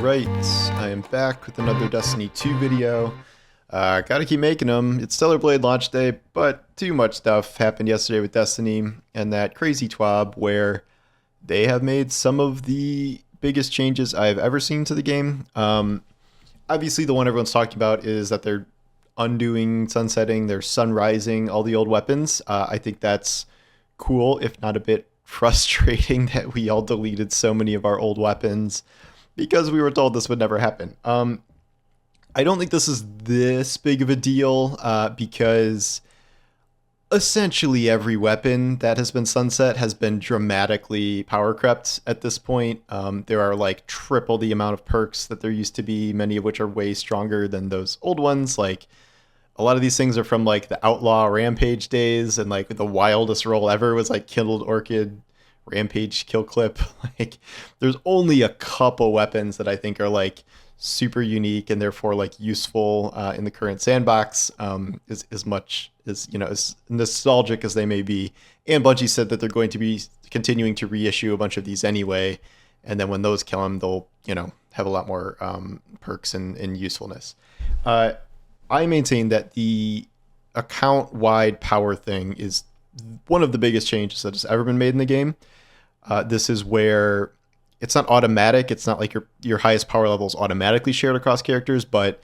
Alright, I am back with another Destiny 2 video. Gotta keep making them. It's Stellar Blade launch day, but too much stuff happened yesterday with Destiny and that crazy twab where they have made some of the biggest changes I've ever seen to the game. Obviously, the one everyone's talking about is that they're undoing sunsetting, they're sunrising all the old weapons. I think that's cool, if not a bit frustrating that we all deleted so many of our old weapons because we were told this would never happen. I don't think this is this big of a deal because essentially every weapon that has been sunset has been dramatically power crept at this point. There are like triple the amount of perks that there used to be, many of which are way stronger than those old ones. Like a lot of these things are from like the Outlaw Rampage days, and like the wildest roll ever was like Kindled Orchid Rampage kill clip. Like there's only a couple weapons that I think are like super unique and therefore like useful in the current sandbox, as much as, you know, as nostalgic as they may be. And Bungie said that they're going to be continuing to reissue a bunch of these anyway, and then when those kill them, they'll, you know, have a lot more perks and usefulness. I maintain that the account-wide power thing is one of the biggest changes that has ever been made in the game. This is where it's not automatic. It's not like your highest power level is automatically shared across characters, but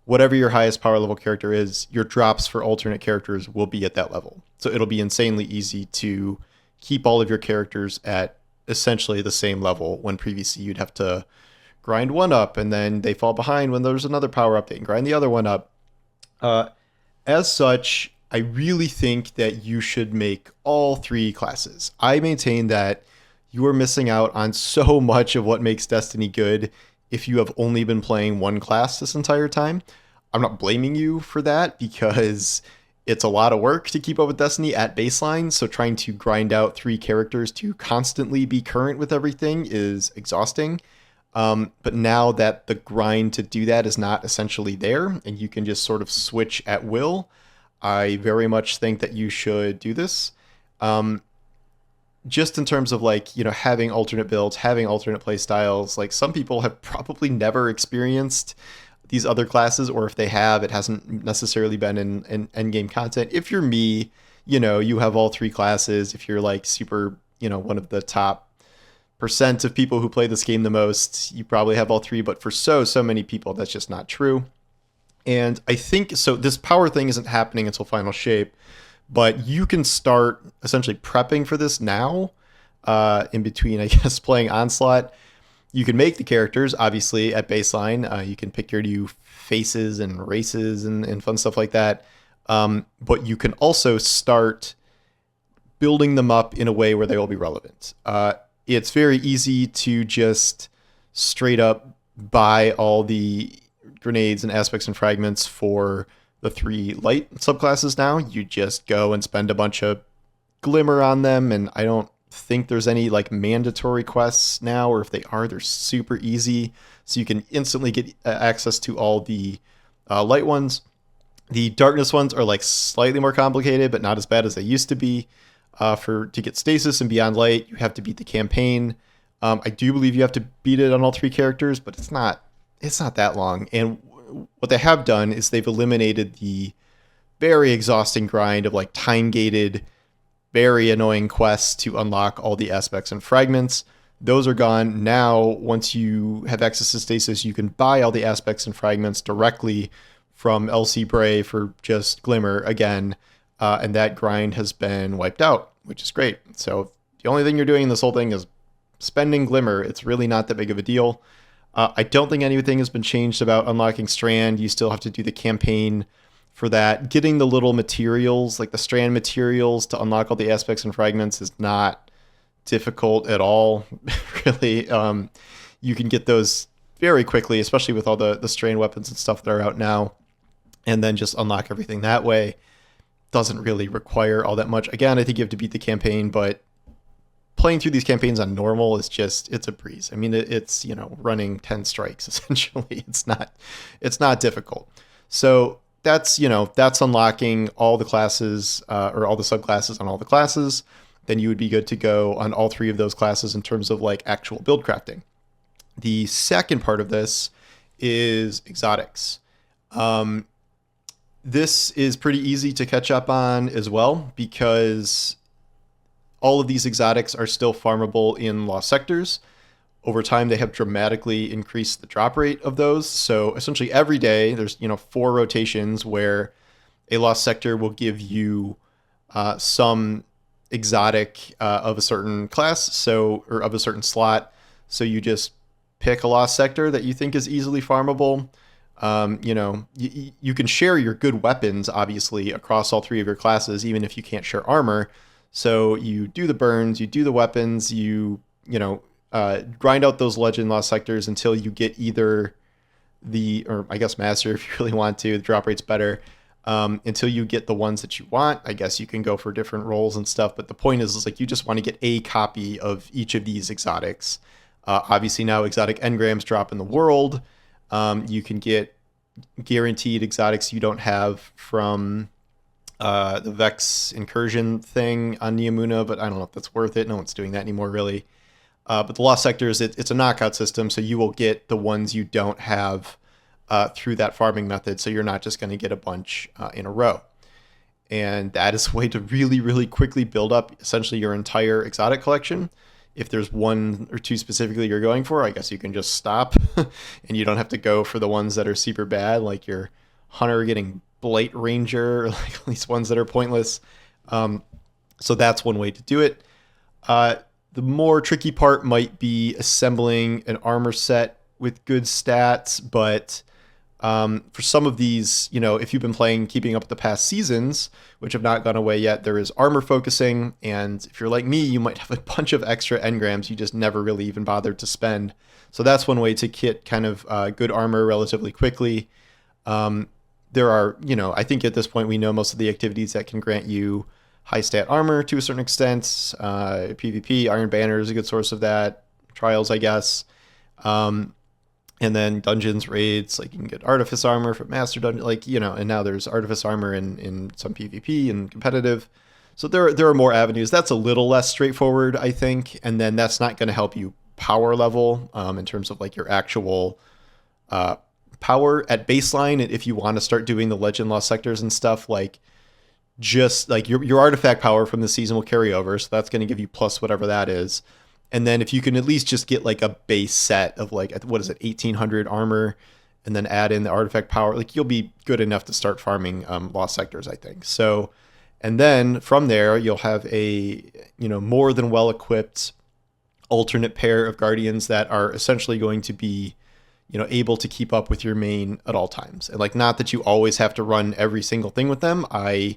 whatever your highest power level character is, your drops for alternate characters will be at that level. So it'll be insanely easy to keep all of your characters at essentially the same level, when previously you'd have to grind one up and then they fall behind when there's another power update and grind the other one up. As such, I really think that you should make all three classes. I maintain that you are missing out on so much of what makes Destiny good if you have only been playing one class this entire time. I'm not blaming you for that because it's a lot of work to keep up with Destiny at baseline, so trying to grind out three characters to constantly be current with everything is exhausting. But now that the grind to do that is not essentially there and you can just sort of switch at will, I very much think that you should do this. Just in terms of like, you know, having alternate builds, having alternate play styles, like some people have probably never experienced these other classes, or if they have, it hasn't necessarily been in endgame content. If you're me, you know, you have all three classes. If you're like super, you know, one of the top percent of people who play this game the most, you probably have all three, but for so many people, that's just not true. And I think, so this power thing isn't happening until Final Shape, but you can start essentially prepping for this now, in between, I guess, playing Onslaught. You can make the characters, obviously, at baseline. You can pick your new faces and races and fun stuff like that. But you can also start building them up in a way where they will be relevant. It's very easy to just straight up buy all the grenades and aspects and fragments for the three light subclasses now. You just go and spend a bunch of glimmer on them, and I don't think there's any like mandatory quests now, or if they are, they're super easy, so you can instantly get access to all the light ones. The darkness ones are like slightly more complicated, but not as bad as they used to be. To get stasis and beyond light, you have to beat the campaign. I do believe you have to beat it on all three characters, but it's not that long. And what they have done is they've eliminated the very exhausting grind of like time gated, very annoying quests to unlock all the aspects and fragments. Those are gone. Now, once you have access to stasis, you can buy all the aspects and fragments directly from LC Bray for just glimmer again. And that grind has been wiped out, which is great. So the only thing you're doing in this whole thing is spending glimmer. It's really not that big of a deal. I don't think anything has been changed about unlocking Strand. You still have to do the campaign for that. Getting the little materials, like the Strand materials to unlock all the aspects and fragments, is not difficult at all, really. You can get those very quickly, especially with all the Strand weapons and stuff that are out now, and then just unlock everything that way. Doesn't really require all that much. Again, I think you have to beat the campaign, but playing through these campaigns on normal is just, it's a breeze. I mean, it's, you know, running 10 strikes essentially. It's not difficult. So that's, you know, that's unlocking all the classes, or all the subclasses on all the classes. Then you would be good to go on all three of those classes in terms of like actual build crafting. The second part of this is exotics. Um, this is pretty easy to catch up on as well because all of these exotics are still farmable in lost sectors. Over time, they have dramatically increased the drop rate of those. So essentially every day there's 4 rotations where a lost sector will give you some exotic of a certain class, or of a certain slot. So you just pick a lost sector that you think is easily farmable. You can share your good weapons, obviously, across all 3 of your classes, even if you can't share armor. So you do the burns, you do the weapons, grind out those legend lost sectors until you get either or I guess master if you really want to. The drop rate's better. Until you get the ones that you want. I guess you can go for different roles and stuff, but the point is like you just want to get a copy of each of these exotics. Obviously now exotic engrams drop in the world. You can get guaranteed exotics you don't have from the Vex incursion thing on Neomuna, but I don't know if that's worth it. No one's doing that anymore, really. But the lost sectors, it's a knockout system, so you will get the ones you don't have through that farming method, so you're not just going to get a bunch in a row. And that is a way to really, really quickly build up essentially your entire exotic collection. If there's 1 or 2 specifically you're going for, I guess you can just stop and you don't have to go for the ones that are super bad, like your hunter getting Blight Ranger, or like these ones that are pointless. So that's one way to do it. The more tricky part might be assembling an armor set with good stats, but for some of these, if you've been playing Keeping Up with the Past seasons, which have not gone away yet, there is armor focusing. And if you're like me, you might have a bunch of extra engrams you just never really even bothered to spend. So that's one way to kit kind of good armor relatively quickly. There are, I think at this point we know most of the activities that can grant you high stat armor to a certain extent. PvP, Iron Banner is a good source of that. Trials, I guess. And then dungeons, raids, like you can get artifice armor from master dungeon, and now there's artifice armor in some PvP and competitive. So there are more avenues. That's a little less straightforward, I think. And then that's not going to help you power level in terms of like your actual power at baseline. If you want to start doing the legend lost sectors and stuff, like just like your artifact power from the season will carry over. So that's going to give you plus whatever that is. And then if you can at least just get like a base set of like, what is it, 1800 armor, and then add in the artifact power, like you'll be good enough to start farming lost sectors, I think. So, and then from there, you'll have a, more than well-equipped alternate pair of guardians that are essentially going to be, able to keep up with your main at all times. And like, not that you always have to run every single thing with them. I,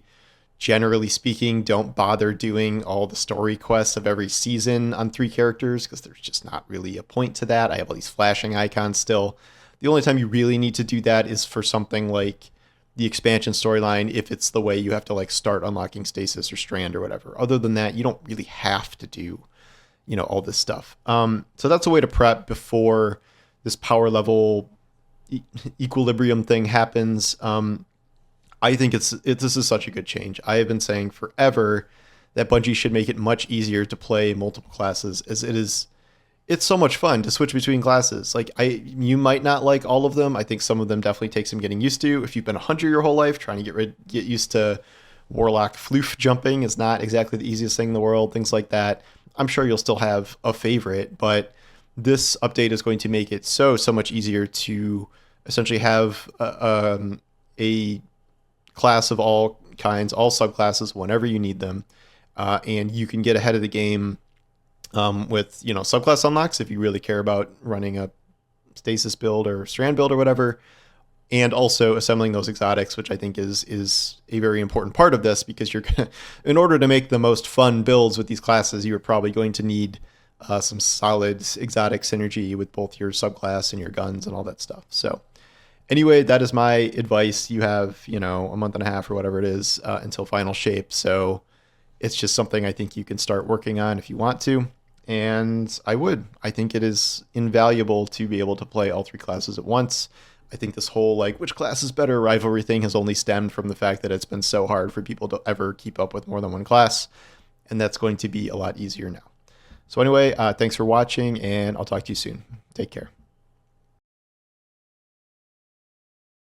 generally speaking, don't bother doing all the story quests of every season on 3 characters because there's just not really a point to that. I have all these flashing icons still. The only time you really need to do that is for something like the expansion storyline, if it's the way you have to like start unlocking stasis or strand or whatever. Other than that, you don't really have to do, all this stuff. So that's a way to prep before this power level equilibrium thing happens. I think this is such a good change. I have been saying forever that Bungie should make it much easier to play multiple classes, as it's so much fun to switch between classes. Like you might not like all of them. I think some of them definitely take some getting used to. If you've been a hunter your whole life, trying to get used to warlock floof jumping is not exactly the easiest thing in the world. Things like that. I'm sure you'll still have a favorite, but this update is going to make it so much easier to essentially have a class of all kinds, all subclasses, whenever you need them, and you can get ahead of the game with subclass unlocks if you really care about running a stasis build or strand build or whatever, and also assembling those exotics, which I think is a very important part of this, because you're gonna, in order to make the most fun builds with these classes, you're probably going to need some solid exotic synergy with both your subclass and your guns and all that stuff. So anyway, that is my advice. You have, a month and a half or whatever it is until final shape. So it's just something I think you can start working on if you want to. And I think it is invaluable to be able to play all 3 classes at once. I think this whole, like, which class is better rivalry thing has only stemmed from the fact that it's been so hard for people to ever keep up with more than one class. And that's going to be a lot easier now. So anyway, thanks for watching, and I'll talk to you soon. Take care.